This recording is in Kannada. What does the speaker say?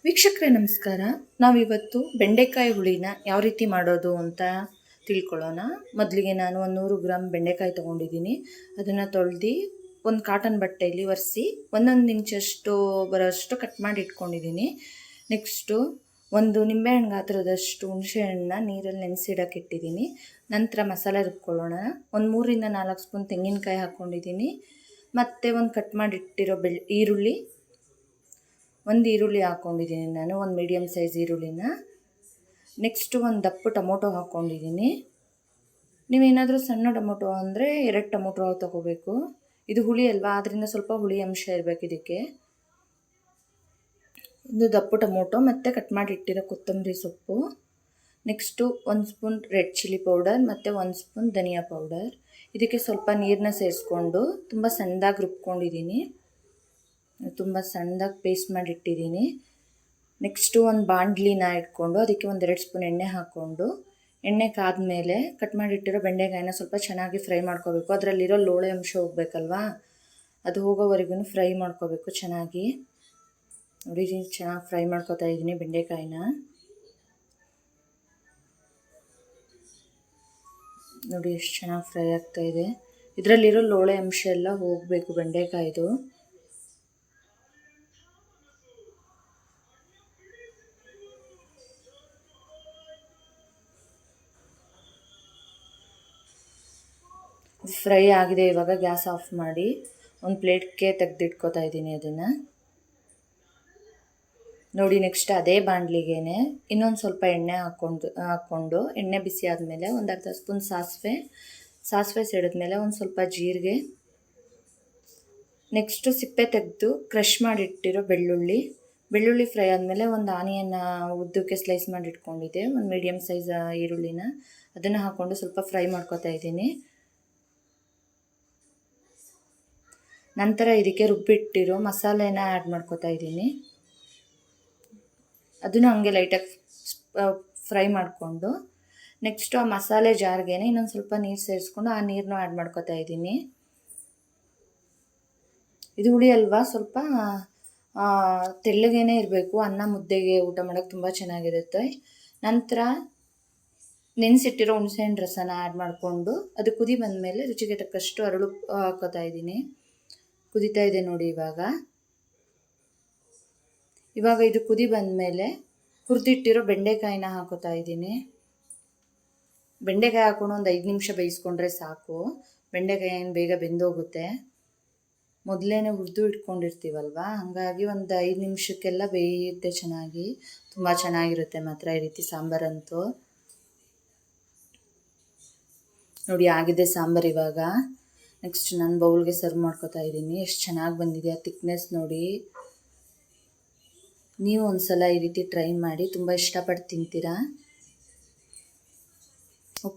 ವೀಕ್ಷಕರೇ ನಮಸ್ಕಾರ. ನಾವಿವತ್ತು ಬೆಂಡೆಕಾಯಿ ಹುಳಿನ ಯಾವ ರೀತಿ ಮಾಡೋದು ಅಂತ ತಿಳ್ಕೊಳ್ಳೋಣ. ಮೊದಲಿಗೆ ನಾನು ಒಂದು 100 ಗ್ರಾಮ್ ಬೆಂಡೆಕಾಯಿ ತೊಗೊಂಡಿದ್ದೀನಿ. ಅದನ್ನು ತೊಳೆದು ಒಂದು ಕಾಟನ್ ಬಟ್ಟೆಯಲ್ಲಿ ಒರೆಸಿ 1 ಇಂಚಷ್ಟು ಬರೋಷ್ಟು ಕಟ್ ಮಾಡಿ ಇಟ್ಕೊಂಡಿದ್ದೀನಿ. ನೆಕ್ಸ್ಟು ಒಂದು ನಿಂಬೆಹಣ್ಣು ಗಾತ್ರದಷ್ಟು ಹುಣಸೆಹಣ್ಣನ್ನ ನೀರಲ್ಲಿ ನೆನೆಸಿಡಕ್ಕೆ ಇಟ್ಟಿದ್ದೀನಿ. ನಂತರ ಮಸಾಲೆ ರುಬ್ಕೊಳ್ಳೋಣ. ಒಂದು 3 ರಿಂದ 4 ಸ್ಪೂನ್ ತೆಂಗಿನಕಾಯಿ ಹಾಕ್ಕೊಂಡಿದ್ದೀನಿ. ಮತ್ತು ಒಂದು ಕಟ್ ಮಾಡಿ ಇಟ್ಟಿರೋ ಒಂದು ಈರುಳ್ಳಿ ಹಾಕ್ಕೊಂಡಿದ್ದೀನಿ ನಾನು, ಒಂದು ಮೀಡಿಯಮ್ ಸೈಜ್ ಈರುಳ್ಳಿನ. ನೆಕ್ಸ್ಟು ಒಂದು ದಪ್ಪು ಟೊಮೊಟೊ ಹಾಕ್ಕೊಂಡಿದ್ದೀನಿ. ನೀವೇನಾದರೂ ಸಣ್ಣ ಟೊಮೊಟೊ ಅಂದರೆ 2 ಟೊಮೊಟೊ ತೊಗೋಬೇಕು. ಇದು ಹುಳಿ ಅಲ್ವಾ, ಆದ್ದರಿಂದ ಸ್ವಲ್ಪ ಹುಳಿ ಅಂಶ ಇರಬೇಕು ಇದಕ್ಕೆ. ಇದು ದಪ್ಪು ಟೊಮೊಟೊ ಮತ್ತು ಕಟ್ ಮಾಡಿ ಇಟ್ಟಿರೋ ಕೊತ್ತಂಬರಿ ಸೊಪ್ಪು. Next 1 spoon red chilli powder ಮತ್ತು 1 ಸ್ಪೂನ್ ಧನಿಯಾ ಪೌಡರ್. ಇದಕ್ಕೆ ಸ್ವಲ್ಪ ನೀರನ್ನ ಸೇರಿಸ್ಕೊಂಡು ತುಂಬ ಸಣ್ಣದಾಗಿ ರುಬ್ಕೊಂಡಿದ್ದೀನಿ. ತುಂಬ ಸಣ್ಣದಾಗಿ ಪೇಸ್ಟ್ ಮಾಡಿ ಇಟ್ಟಿದ್ದೀನಿ. ನೆಕ್ಸ್ಟು ಒಂದು ಬಾಣಲಿನ ಇಟ್ಕೊಂಡು ಅದಕ್ಕೆ 1-2 ಸ್ಪೂನ್ ಎಣ್ಣೆ ಹಾಕ್ಕೊಂಡು, ಎಣ್ಣೆ ಕಾದ್ಮೇಲೆ ಕಟ್ ಮಾಡಿಟ್ಟಿರೋ ಬೆಂಡೆಕಾಯಿನ ಸ್ವಲ್ಪ ಚೆನ್ನಾಗಿ ಫ್ರೈ ಮಾಡ್ಕೋಬೇಕು. ಅದರಲ್ಲಿರೋ ಲೋಳೆ ಅಂಶ ಹೋಗ್ಬೇಕಲ್ವಾ, ಅದು ಹೋಗೋವರೆಗೂ ಫ್ರೈ ಮಾಡ್ಕೋಬೇಕು ಚೆನ್ನಾಗಿ. ನೋಡಿ, ಚೆನ್ನಾಗಿ ಫ್ರೈ ಮಾಡ್ಕೋತಾ ಇದ್ದೀನಿ ಬೆಂಡೆಕಾಯಿನ. ನೋಡಿ ಎಷ್ಟು ಚೆನ್ನಾಗಿ ಫ್ರೈ ಆಗ್ತಾಯಿದೆ. ಇದರಲ್ಲಿರೋ ಲೋಳೆ ಅಂಶ ಎಲ್ಲ ಹೋಗಬೇಕು ಬೆಂಡೆಕಾಯಿದು. ಫ್ರೈ ಆಗಿದೆ. ಇವಾಗ ಗ್ಯಾಸ್ ಆಫ್ ಮಾಡಿ ಒಂದು ಪ್ಲೇಟ್ಗೆ ತೆಗೆದಿಟ್ಕೋತಾ ಇದ್ದೀನಿ ಅದನ್ನು. ನೋಡಿ, ನೆಕ್ಸ್ಟ್ ಅದೇ ಬಾಣಲಿಗೆ ಇನ್ನೊಂದು ಸ್ವಲ್ಪ ಎಣ್ಣೆ ಹಾಕ್ಕೊಂಡು ಎಣ್ಣೆ ಬಿಸಿ ಆದಮೇಲೆ ಒಂದು ಅರ್ಧ ಸ್ಪೂನ್ ಸಾಸಿವೆ ಸಿಡಿದ್ಮೇಲೆ ಒಂದು ಸ್ವಲ್ಪ ಜೀರಿಗೆ, ನೆಕ್ಸ್ಟು ಸಿಪ್ಪೆ ತೆಗೆದು ಕ್ರಷ್ ಮಾಡಿಟ್ಟಿರೋ ಬೆಳ್ಳುಳ್ಳಿ ಫ್ರೈ ಆದಮೇಲೆ ಒಂದು ಆನಿಯನ್ನ ಉದ್ದಕ್ಕೆ ಸ್ಲೈಸ್ ಮಾಡಿ ಇಟ್ಕೊಂಡಿದ್ದೆ, ಒಂದು ಮೀಡಿಯಮ್ ಸೈಜ್ ಈರುಳ್ಳಿನ ಅದನ್ನು ಹಾಕ್ಕೊಂಡು ಸ್ವಲ್ಪ ಫ್ರೈ ಮಾಡ್ಕೋತಾ ಇದ್ದೀನಿ. ನಂತರ ಇದಕ್ಕೆ ರುಬ್ಬಿಟ್ಟಿರೋ ಮಸಾಲೆನ ಆ್ಯಡ್ ಮಾಡ್ಕೋತಾ ಇದ್ದೀನಿ. ಅದನ್ನು ಹಂಗೆ ಲೈಟಾಗಿ ಫ್ರೈ ಮಾಡಿಕೊಂಡು ನೆಕ್ಸ್ಟು ಆ ಮಸಾಲೆ ಜಾರ್ಗೆ ಇನ್ನೊಂದು ಸ್ವಲ್ಪ ನೀರು ಸೇರಿಸ್ಕೊಂಡು ಆ ನೀರನ್ನು ಆ್ಯಡ್ ಮಾಡ್ಕೋತಾ ಇದ್ದೀನಿ. ಇದು ಹುಳಿ ಅಲ್ವಾ, ಸ್ವಲ್ಪ ತೆಳ್ಳಗೇನೆ ಇರಬೇಕು. ಅನ್ನ ಮುದ್ದೆಗೆ ಊಟ ಮಾಡೋಕ್ಕೆ ತುಂಬ ಚೆನ್ನಾಗಿರುತ್ತೆ. ನಂತರ ನೆನೆಸಿಟ್ಟಿರೋ ಹುಣಸೆಹಣ್ಣು ರಸನ ಆ್ಯಡ್ ಮಾಡಿಕೊಂಡು ಅದು ಕುದಿ ಬಂದಮೇಲೆ ರುಚಿಗೆ ತಕ್ಕಷ್ಟು ಅರಳು ಹಾಕೋತಾ ಇದ್ದೀನಿ. ಕುದೀತಾ ಇದೆ ನೋಡಿ. ಇವಾಗ ಇದು ಕುದಿ ಬಂದಮೇಲೆ ಹುರಿದಿಟ್ಟಿರೋ ಬೆಂಡೆಕಾಯಿನ ಹಾಕೋತಾ ಇದ್ದೀನಿ. ಬೆಂಡೆಕಾಯಿ ಹಾಕೊಂಡು ಒಂದು 5 ನಿಮಿಷ ಬೇಯಿಸ್ಕೊಂಡ್ರೆ ಸಾಕು. ಬೆಂಡೆಕಾಯಿ ಏನು ಬೇಗ ಬೆಂದೋಗುತ್ತೆ. ಮೊದಲೇ ಹುರಿದು ಇಟ್ಕೊಂಡಿರ್ತೀವಲ್ವ, ಹಾಗಾಗಿ ಒಂದು 5 ನಿಮಿಷಕ್ಕೆಲ್ಲ ಬೇಯುತ್ತೆ ಚೆನ್ನಾಗಿ. ತುಂಬ ಚೆನ್ನಾಗಿರುತ್ತೆ ಮಾತ್ರ ಈ ರೀತಿ ಸಾಂಬಾರಂತೂ. ನೋಡಿ, ಆಗಿದೆ ಸಾಂಬಾರು. ಇವಾಗ ನೆಕ್ಸ್ಟ್ ನಾನು ಬೌಲ್ಗೆ ಸರ್ವ್ ಮಾಡ್ಕೋತಾ ಇದ್ದೀನಿ. ಎಷ್ಟು ಚೆನ್ನಾಗಿ ಬಂದಿದೆ ಆ ಥಿಕ್ನೆಸ್ ನೋಡಿ. ನೀವು ಒಂದು ಸಲ ಈ ರೀತಿ ಟ್ರೈ ಮಾಡಿ, ತುಂಬ ಇಷ್ಟಪಟ್ಟು ತಿಂತೀರಾ. ಓಕೆ.